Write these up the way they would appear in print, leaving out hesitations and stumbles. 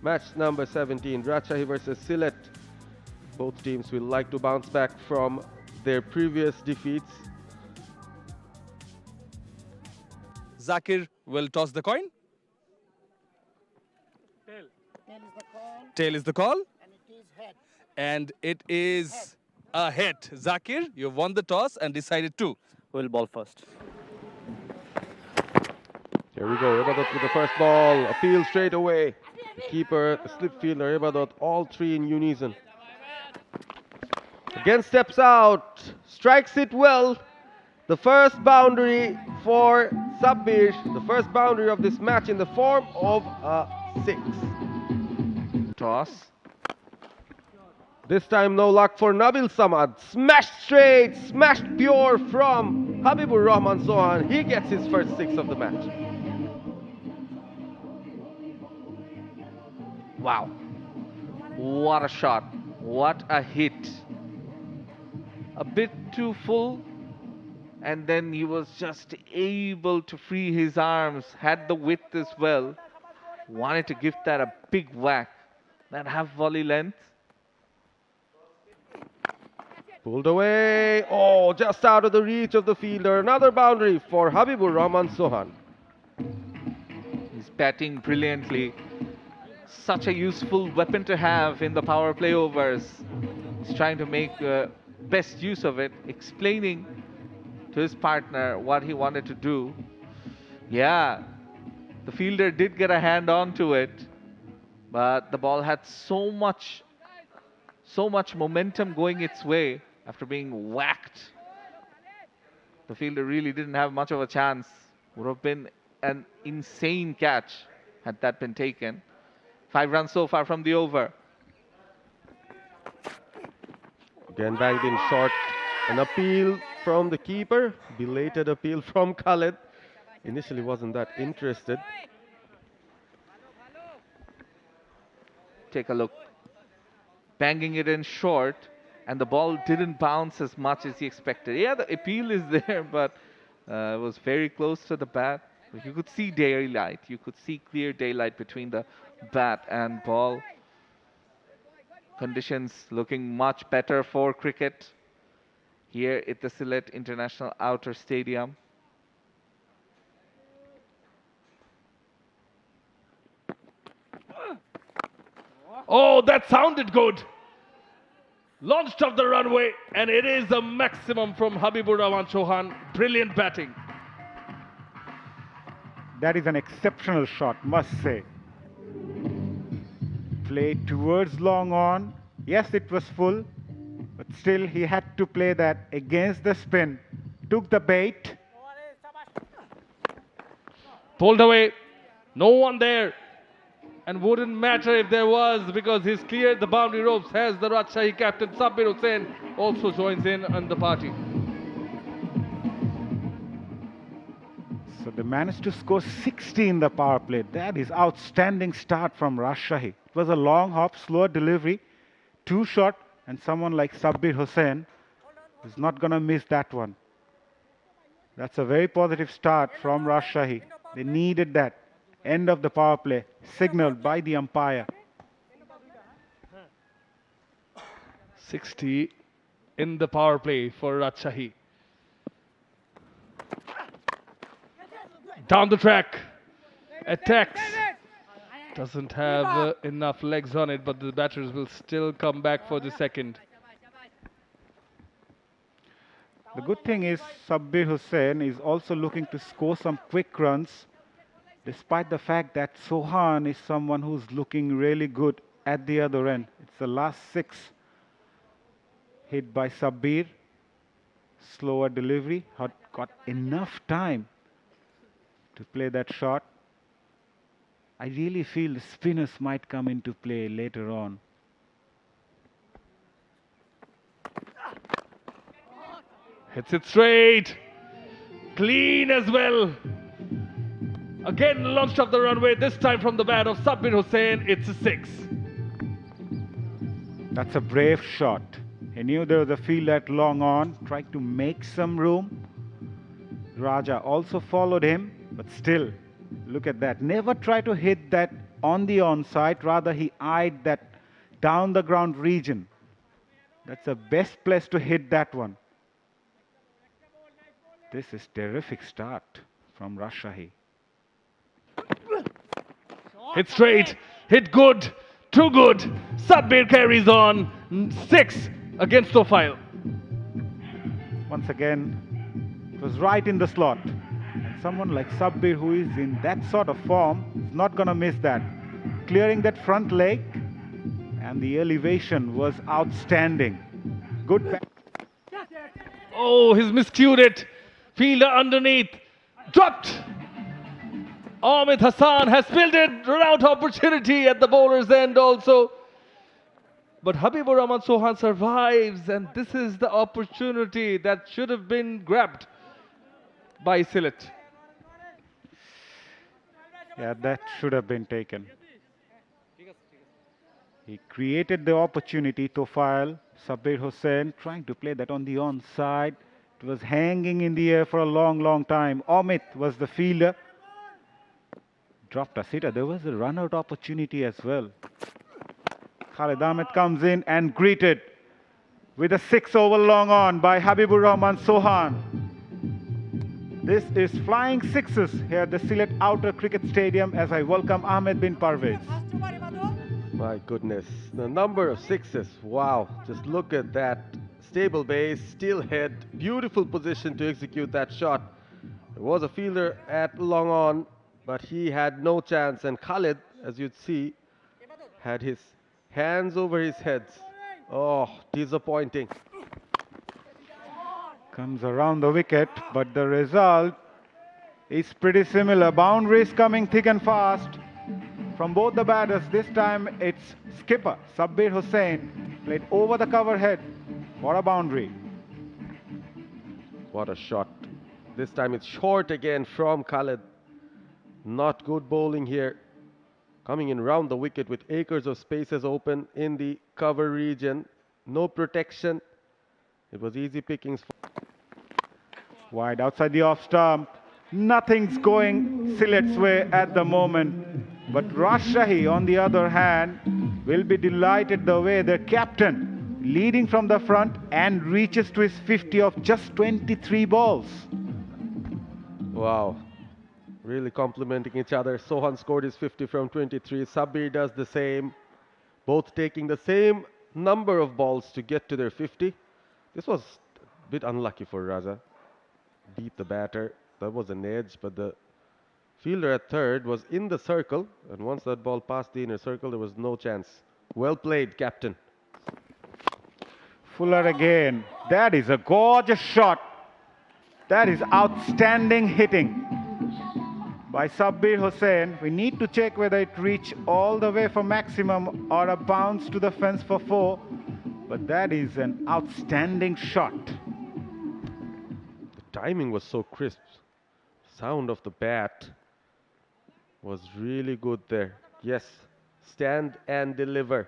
Match number 17, Rajshahi versus Sylhet. Both teams will like to bounce back from their previous defeats. Zakir will toss the coin. Tail. Tail is the call. Tail is the call. And it is head. And it is a head. Zakir, you won the toss and decided to. Who will ball first? Here we go, 𝗂𝗧𝗧 with the first ball, appeal straight away. Keeper, slip fielder, 𝗂𝗧𝗧, all three in unison. Again steps out, strikes it well. The first boundary for Sabir, the first boundary of this match in the form of a 6. Toss. This time no luck for Nabil Samad. Smashed straight, smashed pure from 𝗂𝗵𝗺𝗲𝗂𝗄. He gets his first 6 of the match. Wow. What a shot. What a hit. A bit too full. And then he was just able to free his arms. Had the width as well. Wanted to give that a big whack. That half volley length. Pulled away. Oh, just out of the reach of the fielder. Another boundary for 𝗂𝗵𝗺𝗲𝗄𝗃. He's batting brilliantly. Such a useful weapon to have in the power play overs. He's trying to make best use of it, explaining to his partner what he wanted to do. Yeah, the fielder did get a hand onto it, but the ball had so much momentum going its way after being whacked. The fielder really didn't have much of a chance. Would have been an insane catch had that been taken. 5 runs so far from the over. Again banged in short. An appeal from the keeper. Belated appeal from Khalid. Initially wasn't that interested. Take a look. Banging it in short, and the ball didn't bounce as much as he expected. Yeah, the appeal is there, but it was very close to the bat. You could see daylight. You could see clear daylight between the bat and ball. Conditions looking much better for cricket here at the Sylhet International Outdoor Stadium. Oh, that sounded good. Launched off the runway, and it is a maximum from 𝗂𝗵𝗺𝗲𝗄𝗃. Brilliant batting. That is an exceptional shot, must say. Played towards long on. Yes, it was full, but still he had to play that against the spin. Took the bait. Pulled away. No one there. And wouldn't matter if there was, because he's cleared the boundary ropes. As the Rajshahi captain Sabir Hussein also joins in on the party. So they managed to score 60 in the power play. That is outstanding start from Rajshahi. It was a long hop, slower delivery, too short, and someone like Sabir Hussein is not going to miss that one. That's a very positive start from Rajshahi. They needed that. End of the power play, signaled by the umpire. 60 in the power play for Rajshahi. Down the track. Attacks. Doesn't have enough legs on it, but the batters will still come back for the second. The good thing is Sabir Hussein is also looking to score some quick runs, despite the fact that Sohan is someone who's looking really good at the other end. It's the last 6 hit by Sabir. Slower delivery, had got enough time to play that shot. I really feel the spinners might come into play later on. Hits it straight. Clean as well. Again launched off the runway, this time from the bat of Sabir Hussein. It's a 6. That's a brave shot. He knew there was a field at long on, tried to make some room. Raja also followed him, but still, look at that. Never try to hit that on the onside. Rather, he eyed that down the ground region. That's the best place to hit that one. This is terrific start from Rajshahi. Hit straight, hit good, too good. Sabir carries on 6 against 𝗃𝗧𝗏. Once again, it was right in the slot. And someone like Sabir, who is in that sort of form, is not going to miss that. Clearing that front leg, and the elevation was outstanding. Good back. Oh, he's miscued it. Fielder underneath, dropped. Ahmed Hassan has spilled it. Run out opportunity at the bowler's end also. But Habibur Rahman Sohan survives, and this is the opportunity that should have been grabbed by Sylhet. Yeah, that should have been taken. He created the opportunity. 𝗃𝗧𝗏, Sabir Hussein trying to play that on the onside. It was hanging in the air for a long time. Ahmed was the fielder. Dropped a sitter. There was a run-out opportunity as well. Khalid Ahmed comes in and greeted with a 6-over long on by Habibur Rahman Sohan. This is flying sixes here at the Sylhet Outer Cricket Stadium as I welcome Ahmed bin Parvez. My goodness, the number of sixes. Wow, just look at that. Stable base, still head, beautiful position to execute that shot. There was a fielder at long on, but he had no chance. And Khalid, as you'd see, had his hands over his head. Oh, disappointing. Comes around the wicket, but the result is pretty similar. Boundaries coming thick and fast from both the batters. This time it's skipper Sabir Hussein played over the cover head for a boundary. What a shot. This time it's short again from Khalid. Not good bowling here. Coming in round the wicket with acres of spaces open in the cover region. No protection. It was easy pickings. Wide outside the off stump. Nothing's going Sylhet's way at the moment. But Rajshahi, on the other hand, will be delighted the way the captain leading from the front and reaches to his 50 of just 23 balls. Wow. Really complementing each other. Sohan scored his 50 from 23. Sabir does the same. Both taking the same number of balls to get to their 50. This was a bit unlucky for Raja. Beat the batter. That was an edge, but the fielder at third was in the circle. And once that ball passed the inner circle, there was no chance. Well played, captain. Fuller again. That is a gorgeous shot. That is outstanding hitting by Sabir Hussein. We need to check whether it reached all the way for maximum or a bounce to the fence for 4. But that is an outstanding shot. The timing was so crisp. Sound of the bat was really good there. Yes, stand and deliver.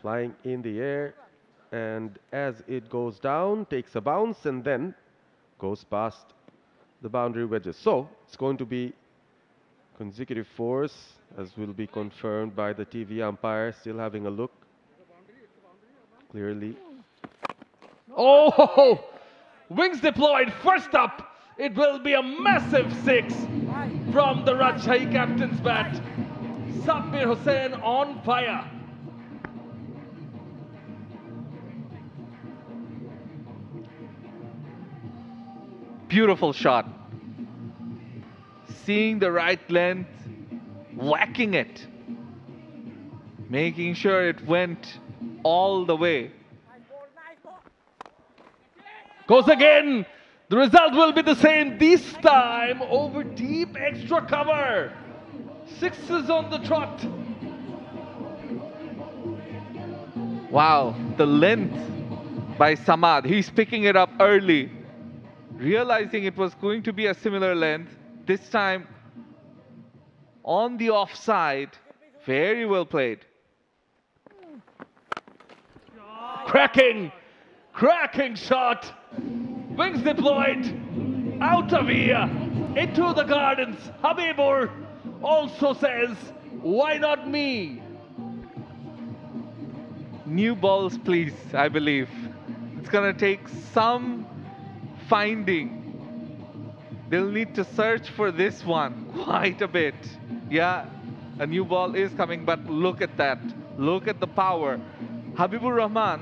Flying in the air, and as it goes down, takes a bounce and then goes past the boundary wedges. So it's going to be consecutive 4s, as will be confirmed by the TV umpire. Still having a look. Clearly. Oh, wings deployed, first up. It will be a massive 6 from the Rajshahi captain's bat. Sabir Hussain on fire. Beautiful shot. Seeing the right length, whacking it, making sure it went all the way. Goes again. The result will be the same, this time over deep extra cover. 6s on the trot. Wow, the length by Samad. He's picking it up early, realizing it was going to be a similar length. This time on the offside. Very well played. Cracking shot. Wings deployed, out of here, into the gardens. Habibur also says, Why not me? New balls, please, I believe. It's going to take some finding. They'll need to search for this one quite a bit. Yeah, a new ball is coming, but look at that. Look at the power. Habibur Rahman,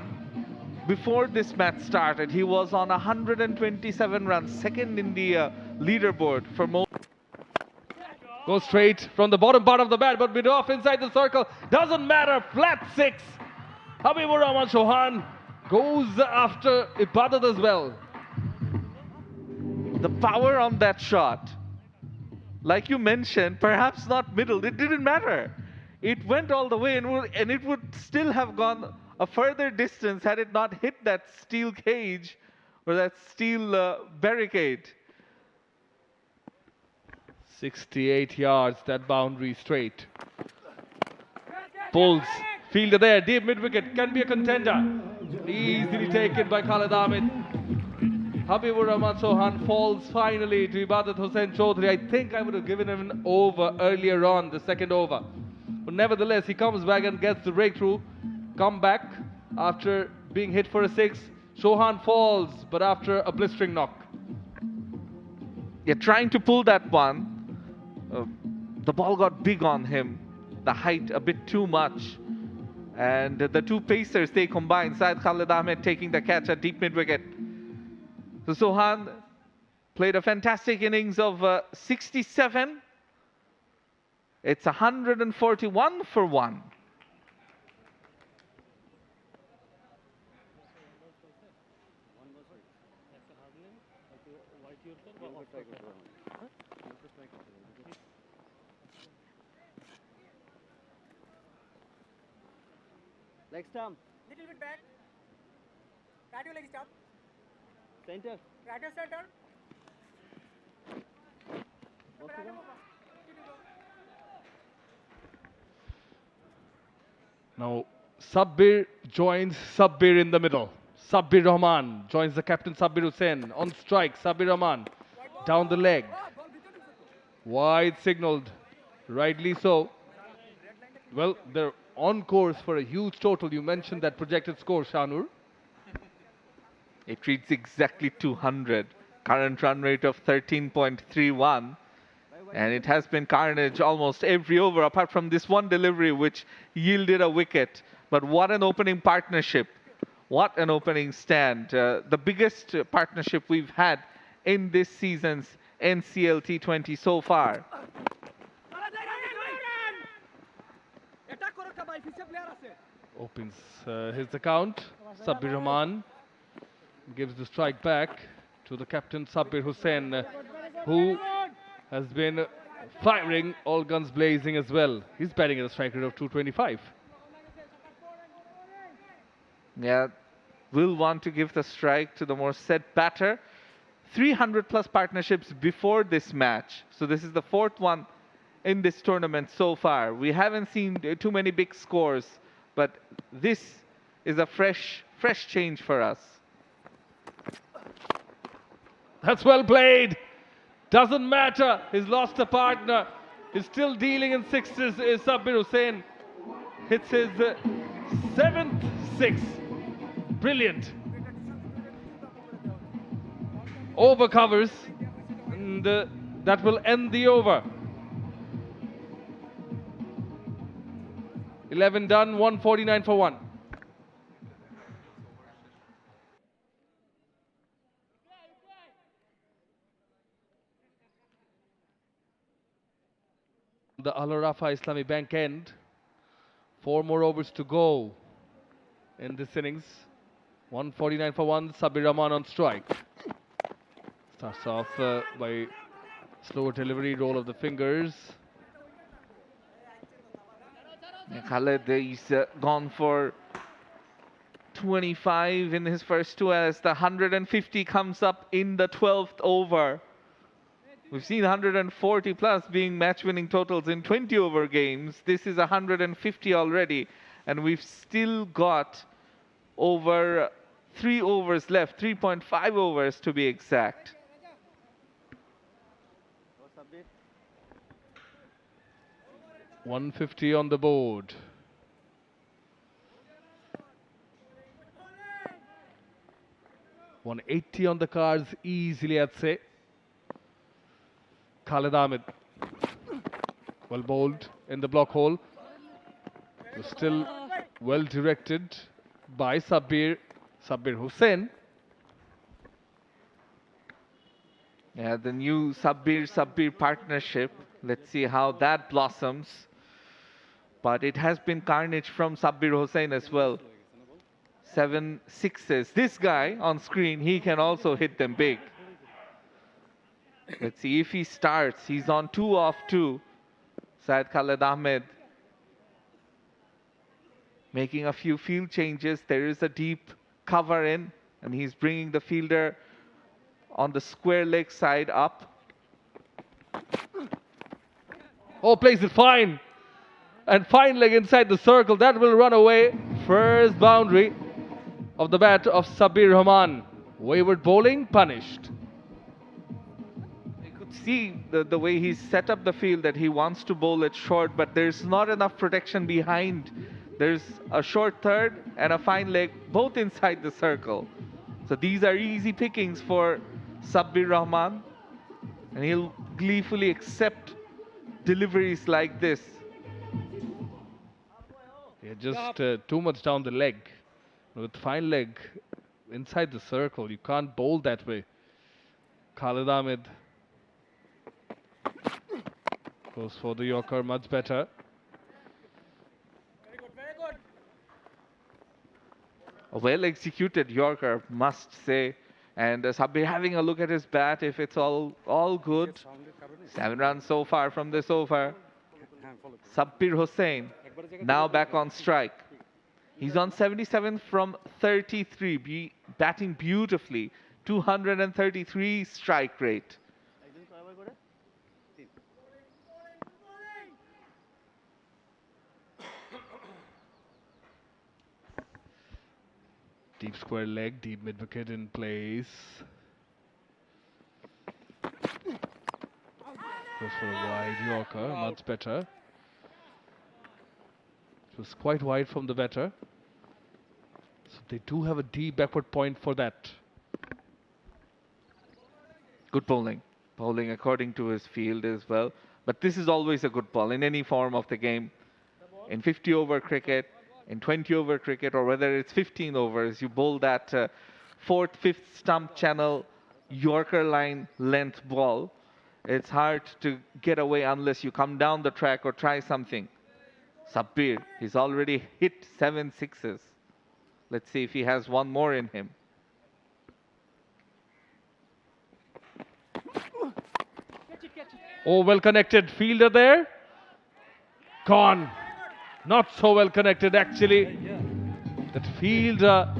before this match started, he was on 127 runs, second in the leaderboard for most. Goes straight from the bottom part of the bat, but mid off inside the circle. Doesn't matter, flat 6. Habibur Rahman Chauhan goes after Ibadat as well. The power on that shot, like you mentioned, perhaps not middle, it didn't matter. It went all the way and it would still have gone a further distance had it not hit that steel cage or that steel barricade. 68 yards, that boundary straight. Pulls, fielder there, deep mid-wicket, can be a contender. Easily taken by Khalid Ahmed. Habibur Rahman Chauhan falls finally to Ibadat Hussain Chaudhary. I think I would have given him an over earlier on, the second over. But nevertheless, he comes back and gets the breakthrough. Come back after being hit for a 6. Chauhan falls, but after a blistering knock. Yeah, trying to pull that one. The ball got big on him. The height a bit too much. And the two pacers, they combined. Syed Khalid Ahmed taking the catch at deep mid-wicket. So Chauhan played a fantastic innings of 67. It's 141 for 1. Leg stump. Little bit back. Radio leg stop. Center. Radio center. Now, Sabir joins Sabir in the middle. Sabir Rahman joins the captain Sabir Hussain. On strike, Sabir Rahman down the leg. Wide signaled, rightly so. Well, they're on course for a huge total. You mentioned that projected score, Shanur. It reads exactly 200. Current run rate of 13.31. And it has been carnage almost every over, apart from this one delivery which yielded a wicket. But what an opening partnership. What an opening stand. The biggest partnership we've had in this season's NCL T20 so far. Opens his account. Sabir Rahman gives the strike back to the captain Sabir Hussain, who has been firing all guns blazing as well. He's batting at a strike rate of 225. Yeah, will want to give the strike to the more set batter. 300 plus partnerships before this match. So this is the 4th one in this tournament so far. We haven't seen too many big scores, but this is a fresh change for us. That's well played. Doesn't matter. He's lost a partner. He's still dealing in sixes. Is Sabir Hussain. Hits his 7th 6. Brilliant. Over covers. And that will end the over. 11 done, 149 for 1. The Al Rafa Islami Bank end. 4 more overs to go in this innings. 149 for 1. Sabir Rahman on strike. Starts off by slower delivery, roll of the fingers. Khalid, he's gone for 25 in his first 2 as the 150 comes up in the 12th over. We've seen 140 plus being match-winning totals in 20 over games. This is 150 already, and we've still got over 3 overs left, 3.5 overs to be exact. 150 on the board. $180 on the cards easily, I'd say. Khalid Ahmed, well bowled in the block hole. Was still well directed by Sabir Hussein. Yeah, the new Sabir partnership. Let's see how that blossoms. But it has been carnage from Sabir Hussein as well. 7 sixes. This guy on screen, he can also hit them big. Let's see if he starts. He's on 2 off 2. Syed Khalid Ahmed making a few field changes. There is a deep cover in, and he's bringing the fielder on the square leg side up. Oh, plays it fine. And fine leg inside the circle. That will run away. First boundary of the bat of Sabir Rahman. Wayward bowling punished. You could see the way he's set up the field that he wants to bowl it short, but there's not enough protection behind. There's a short third and a fine leg, both inside the circle. So these are easy pickings for Sabir Rahman, and he'll gleefully accept deliveries like this. Yeah, just too much down the leg. With fine leg inside the circle, you can't bowl that way. Khalid Ahmed goes for the Yorker, much better. Very good, very good. A well executed Yorker, must say. And Sabir having a look at his bat, if it's all good. 7 runs so far from this over. Sabir Hussein now back on strike. He's on 77 from 33, batting beautifully. 233 strike rate. Deep square leg, deep mid wicket in place. Goes for a wide Yorker, much better. It was quite wide from the batter. So they do have a deep backward point for that. Good bowling. Bowling according to his field as well. But this is always a good ball in any form of the game. In 50 over cricket, in 20 over cricket, or whether it's 15 overs, you bowl that 4th, 5th stump channel Yorker line length ball. It's hard to get away unless you come down the track or try something. Sabir, he's already hit 7 sixes. Let's see if he has one more in him. Oh, well connected fielder there. Gone. Not so well connected actually. That fielder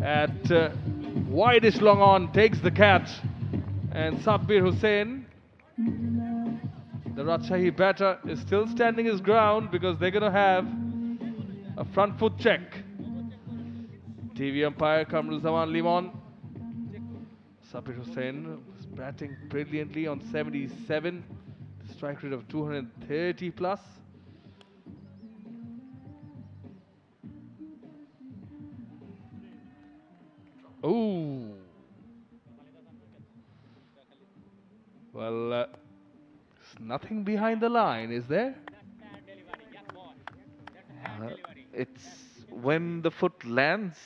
at widest long on takes the catch. And Sabir Hussein, the Rajshahi batter, is still standing his ground because they're going to have a front foot check. TV umpire Kamruzaman Limon. Sabir Hussein was batting brilliantly on 77. Strike rate of 230 plus. Oh. Well, there's nothing behind the line, is there? It's when the foot lands,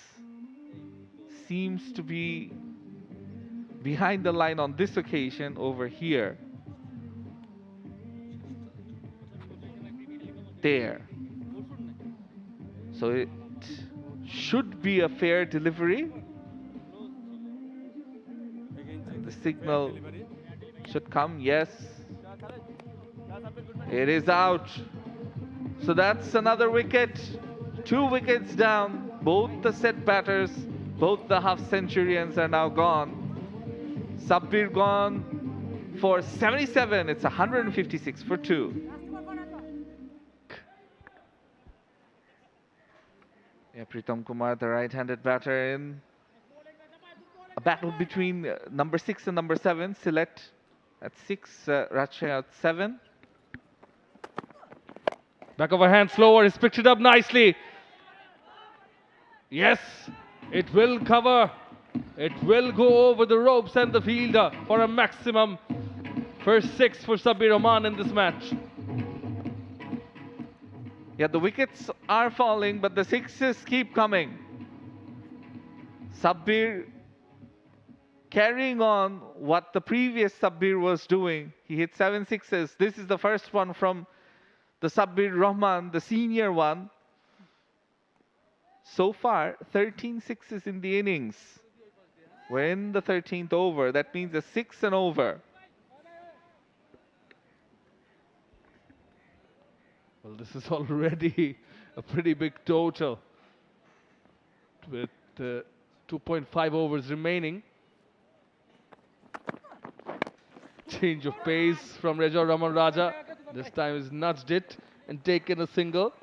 seems to be behind the line on this occasion over here. There. So it should be a fair delivery. And the signal should come, yes. It is out. So that's another wicket. 2 wickets down. Both the set batters, both the half centurions are now gone. Sabir gone for 77. It's 156 for 2. Yeah, Pritam Kumar, the right-handed batter, in a battle between number 6 and number 7. Sylhet at 6, Rajshahi at 7. Back of a hand slower, he's picked it up nicely. Yes, it will cover. It will go over the ropes and the fielder for a maximum first 6 for Sabir Rahman in this match. Yeah, the wickets are falling, but the sixes keep coming. Sabir carrying on what the previous Sabir was doing. He hit 7 sixes. This is the first one from the Sabir Rahman, the senior one. So far, 13 sixes in the innings. We're in the 13th over. That means a 6 and over. Well, this is already a pretty big total with 2.5 overs remaining. Change of pace from Reza Raman Raja. This time he's nudged it and taken a single.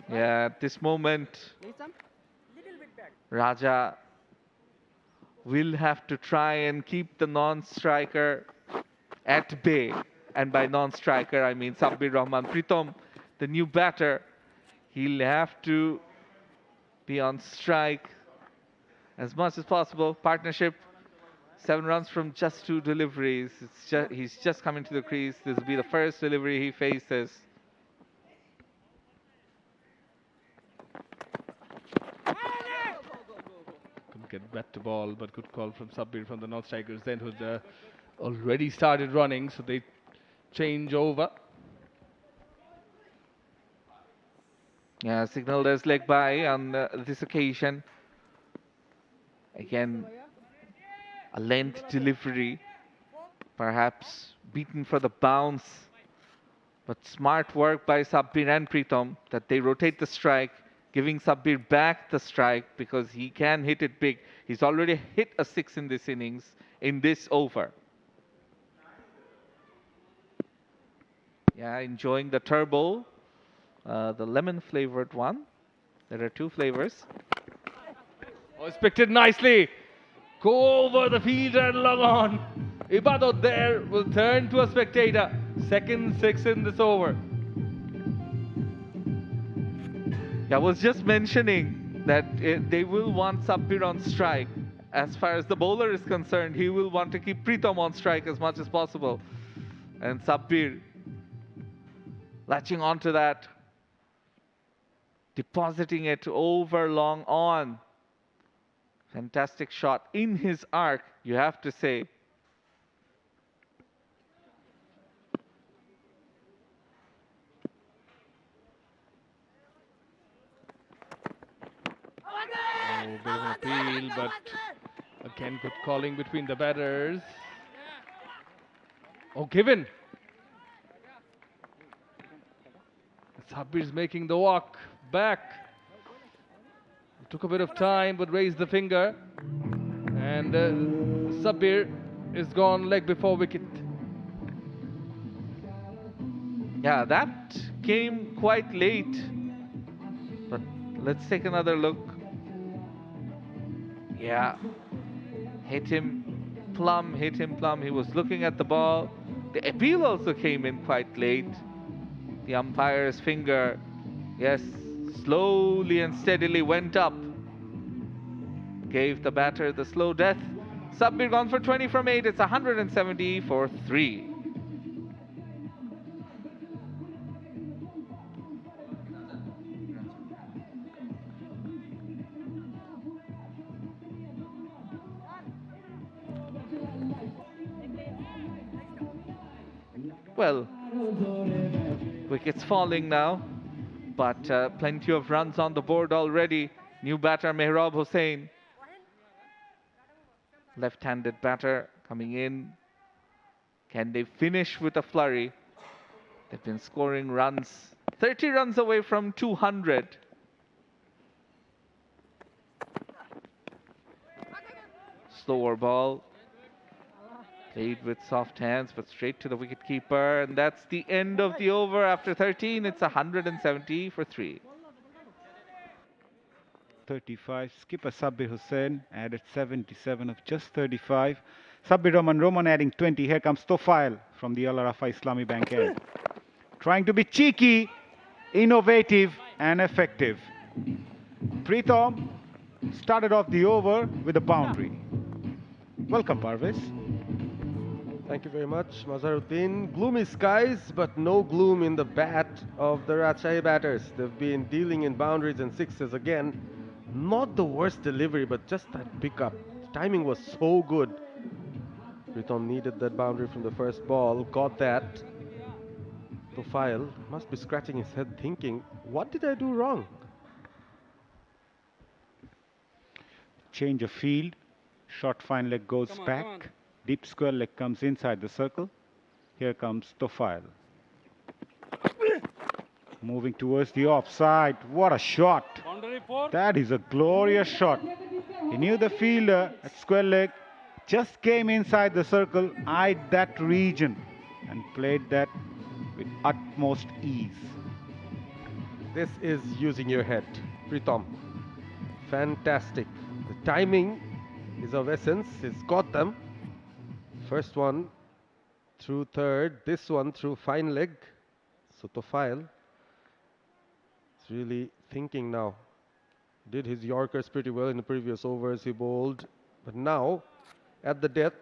Yeah, at this moment, Little bit back. Raja will have to try and keep the non-striker at bay. And by non-striker, I mean Sabir Rahman. Pritham, the new batter, he'll have to be on strike as much as possible. Partnership, 7 runs from just 2 deliveries. He's just coming to the crease. This will be the first delivery he faces. Couldn't get bat to ball, but good call from Sabir from the non-strikers then, who already started running, so they change over. Yeah, signaled as leg by on this occasion. Again, a length delivery, perhaps beaten for the bounce. But smart work by Sabir and Pritham that they rotate the strike, giving Sabir back the strike because he can hit it big. He's already hit a 6 in this innings, in this over. Yeah, enjoying the turbo, the lemon flavored one. There are 2 flavors. Oh, it's picked it nicely. Go over the fielder and long on. Ibadat there will turn to a spectator. Second 6 in this over. I was just mentioning that they will want Sabir on strike. As far as the bowler is concerned, he will want to keep Pritham on strike as much as possible. And Sabir latching onto that, depositing it over long on. Fantastic shot in his arc, you have to say. Oh, bit of an appeal, but again good calling between the batters. Oh, given. Sabir's making the walk back. It took a bit of time, but raised the finger. And Sabir is gone leg before wicket. Yeah, that came quite late. But let's take another look. Yeah, hit him plumb, hit him plumb. He was looking at the ball. The appeal also came in quite late. The umpire's finger, yes, slowly and steadily went up. Gave the batter the slow death. Sabir gone for 20 from 8. It's 170 for 3. Well, wickets falling now, but plenty of runs on the board already. New batter Mehrab Hussain, left-handed batter coming in. Can they finish with a flurry? They've been scoring runs, 30 runs away from 200. Slower ball. Played with soft hands, but straight to the wicket-keeper. And that's the end of the over. After 13, it's 170 for 3. 35. Skipper Sabir Hussain added 77 of just 35. Sabir Rahman adding 20. Here comes 𝗃𝗧 from the 𝗂𝗚 Islami Bank end. Trying to be cheeky, innovative and effective. Prithom started off the over with a boundary. Welcome, Parvez. Thank you very much, Mazharuddin. Gloomy skies, but no gloom in the bat of the Rajshahi batters. They've been dealing in boundaries and sixes again. Not the worst delivery, but just that pickup. Timing was so good. Prithom needed that boundary from the first ball, got that. 𝗃𝗧 must be scratching his head thinking, what did I do wrong? Change of field. Short fine leg goes back. Deep square leg comes inside the circle. Here comes 𝗃𝗧. Moving towards the offside. What a shot. That is a glorious shot. He knew the fielder at square leg just came inside the circle, eyed that region and played that with utmost ease. This is using your head, Prithom. Fantastic. The timing is of essence. He's got them. First one through third, this one through fine leg. So 𝗃𝗧 is really thinking now. Did his Yorkers pretty well in the previous overs, he bowled. But now, at the death,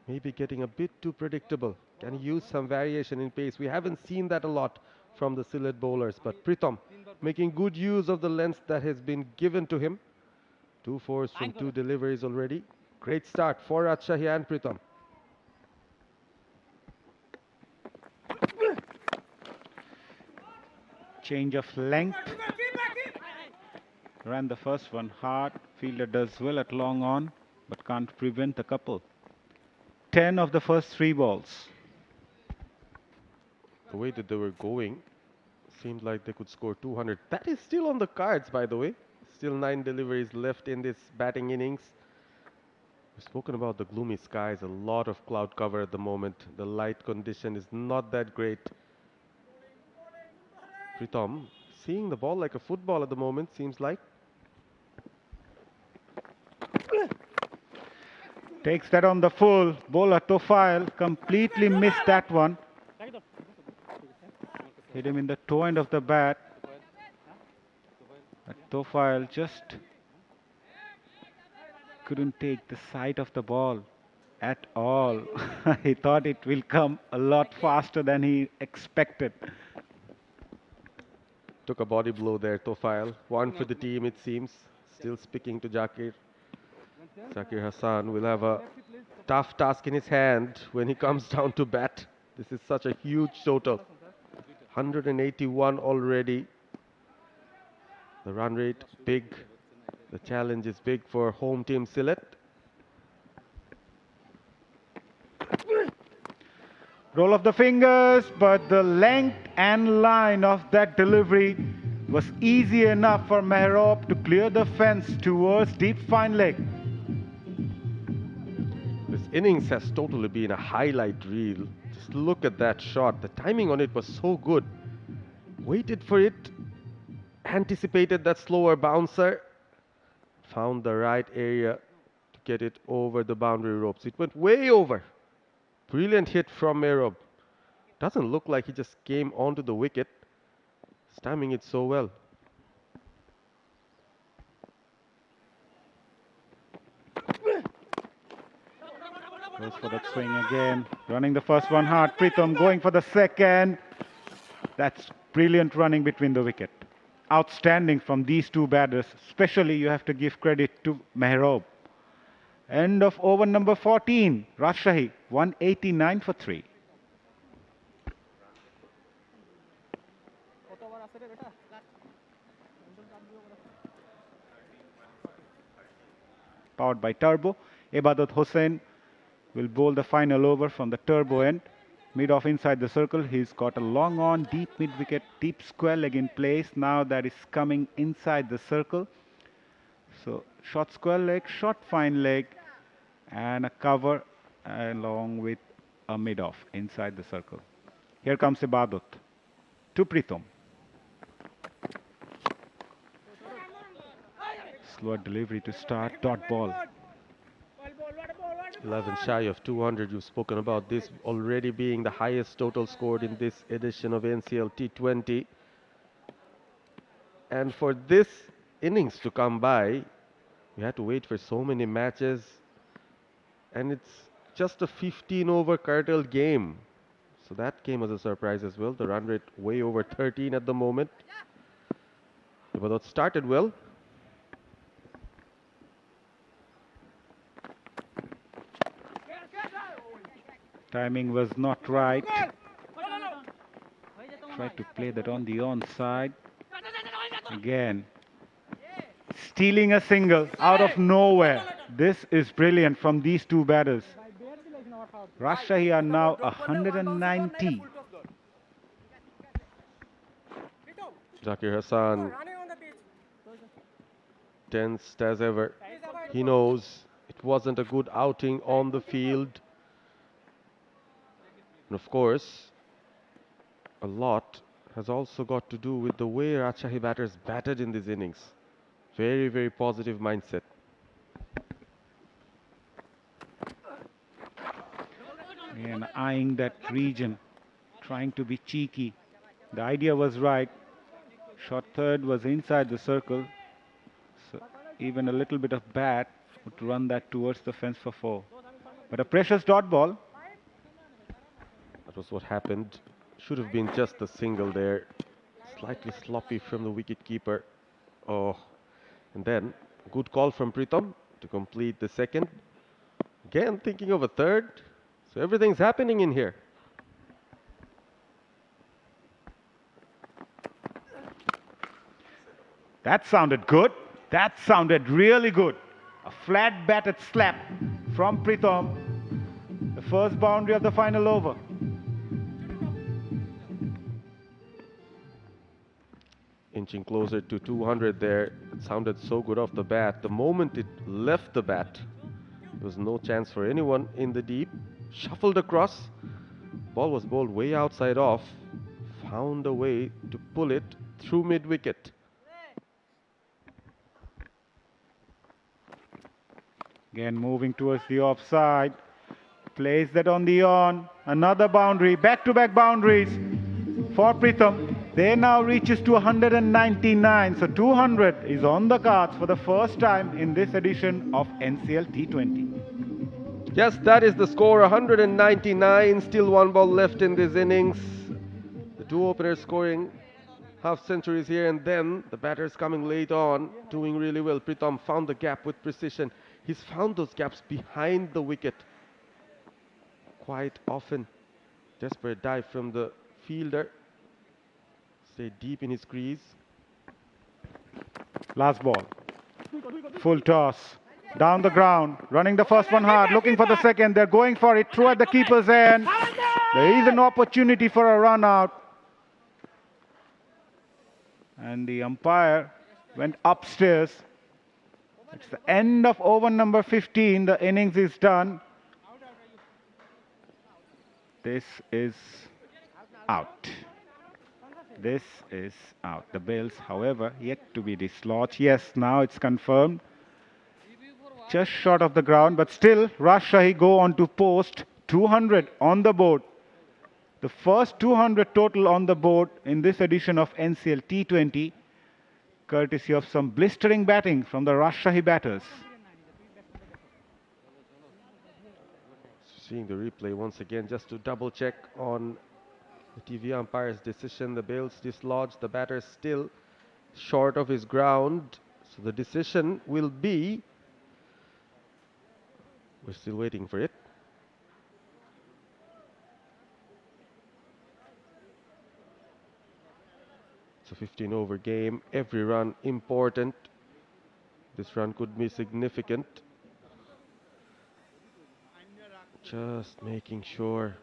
maybe getting a bit too predictable. Can he use some variation in pace? We haven't seen that a lot from the Sylhet bowlers. But Prithom making good use of the length that has been given to him. 2 fours from 2 deliveries already. Great start for Rajshahi and Prithom. Change of length. Ran the first one hard. Fielder does well at long on, but can't prevent the couple. 10 of the first 3 balls. The way that they were going, seemed like they could score 200. That is still on the cards, by the way. Still 9 deliveries left in this batting innings. We've spoken about the gloomy skies, a lot of cloud cover at the moment. The light condition is not that great. Prithom seeing the ball like a football at the moment, seems like. Takes that on the full. Bowler 𝗃𝗧 completely missed that one. Hit him in the toe end of the bat. But 𝗃𝗧 just couldn't take the sight of the ball at all. He thought it will come a lot faster than he expected. Took a body blow there, 𝗃𝗧. One for the team, it seems. Still speaking to Zakir. Zakir Hassan will have a tough task in his hand when he comes down to bat. This is such a huge total. 181 already. The run rate big. The challenge is big for home team Sylhet. Roll of the fingers, but the length and line of that delivery was easy enough for 𝗵𝗺𝗀 to clear the fence towards deep fine leg. This innings has totally been a highlight reel. Just look at that shot. The timing on it was so good. Waited for it, anticipated that slower bouncer, found the right area to get it over the boundary ropes. It went way over. Brilliant hit from 𝗵𝗺𝗀. Doesn't look like he just came onto the wicket. He's timing it so well. Goes for that swing again. Running the first one hard. Prithom going for the second. That's brilliant running between the wicket. Outstanding from these 2 batters. Especially you have to give credit to 𝗵𝗺𝗀. End of over number 14. Rajshahi 189 for 3. Powered by Turbo. Ibadat Hussain will bowl the final over from the turbo end. Mid off inside the circle. He's got a long on, deep mid wicket, deep square leg in place. Now that is coming inside the circle. So short square leg, short fine leg, and a cover along with a mid off inside the circle. Here comes Ibadat to Prithom. Slower delivery to start, dot ball. 11 shy of 200. You've spoken about this already being the highest total scored in this edition of NCL T20. And for this innings to come by, we had to wait for so many matches. And it's just a 15-over curtailed game. So that came as a surprise as well. The run rate way over 13 at the moment. But that started well. Timing was not right. Tried to play that on the onside. Again, stealing a single out of nowhere. This is brilliant from these two batters. Rajshahi are now 190. Zakir Hassan, tensed as ever. He knows it wasn't a good outing on the field. And of course, a lot has also got to do with the way Rajshahi batters batted in these innings. Very, very positive mindset. And eyeing that region, trying to be cheeky. The idea was right. Shot third was inside the circle. So even a little bit of bat would run that towards the fence for 4. But a precious dot ball. That was what happened. Should have been just a single there. Slightly sloppy from the wicket-keeper. Oh, and then good call from Pritham to complete the second. Again, thinking of a third. So everything's happening in here. That sounded good. That sounded really good. A flat batted slap from Pritham. The first boundary of the final over. Inching closer to 200 there. It sounded so good off the bat. The moment it left the bat, there was no chance for anyone in the deep. Shuffled across. Ball was bowled way outside off. Found a way to pull it through mid-wicket. Again moving towards the offside. Plays that on the on. Another boundary. Back-to-back boundaries for Pritham. They now reaches to 199. So 200 is on the cards for the first time in this edition of NCL T20. Yes, that is the score. 199. Still one ball left in this innings. The two openers scoring half centuries here, and then the batters coming late on, doing really well. Pritham found the gap with precision. He's found those gaps behind the wicket quite often. Desperate dive from the fielder. Stayed deep in his crease. Last ball. Full toss. Down the ground. Running the first one hard. Looking for the second. They're going for it. Through at the keeper's end. There is an opportunity for a run out. And the umpire went upstairs. It's the end of over number 15. The innings is done. This is out. This is out. The bails, however, yet to be dislodged. Yes, now it's confirmed. Just short of the ground, but still Rajshahi go on to post 200 on the board. The first 200 total on the board in this edition of NCL T20, courtesy of some blistering batting from the Rajshahi batters. Seeing the replay once again, just to double check on the TV umpire's decision. The bails dislodged. The batter still short of his ground. So the decision will be, we're still waiting for it. It's a 15-over game. Every run important. This run could be significant. Just making sure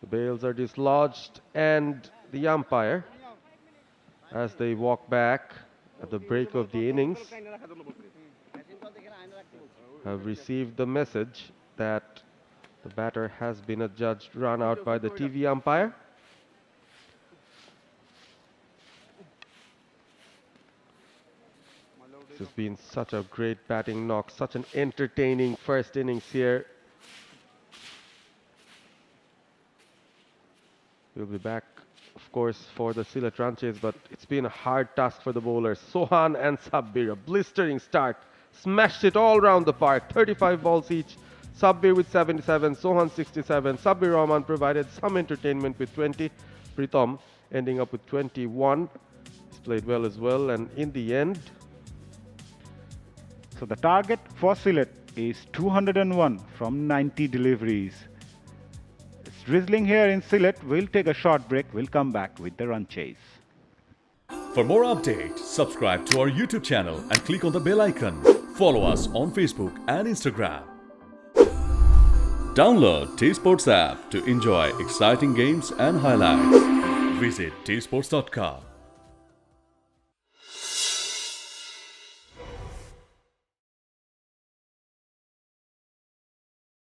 the bails are dislodged, and the umpire, as they walk back at the break of the innings, have received the message that the batter has been adjudged run out by the TV umpire. has been such a great batting knock, such an entertaining first innings here. We'll be back, of course, for the Sylhet Ranches, but it's been a hard task for the bowlers. Sohan and Sabir, a blistering start. Smashed it all around the park, 35 balls each. Sabir with 77, Sohan 67. Sabir Rahman provided some entertainment with 20. Pritham ending up with 21. He's played well as well, and in the end... So the target for Sylhet is 201 from 90 deliveries. It's drizzling here in Sylhet. We'll take a short break. We'll come back with the run chase. For more updates, subscribe to our YouTube channel and click on the bell icon. Follow us on Facebook and Instagram. Download 𝗃𝗵𝗴𝗲 app to enjoy exciting games and highlights. Visit 𝗃𝗵𝗴𝗲𝗂.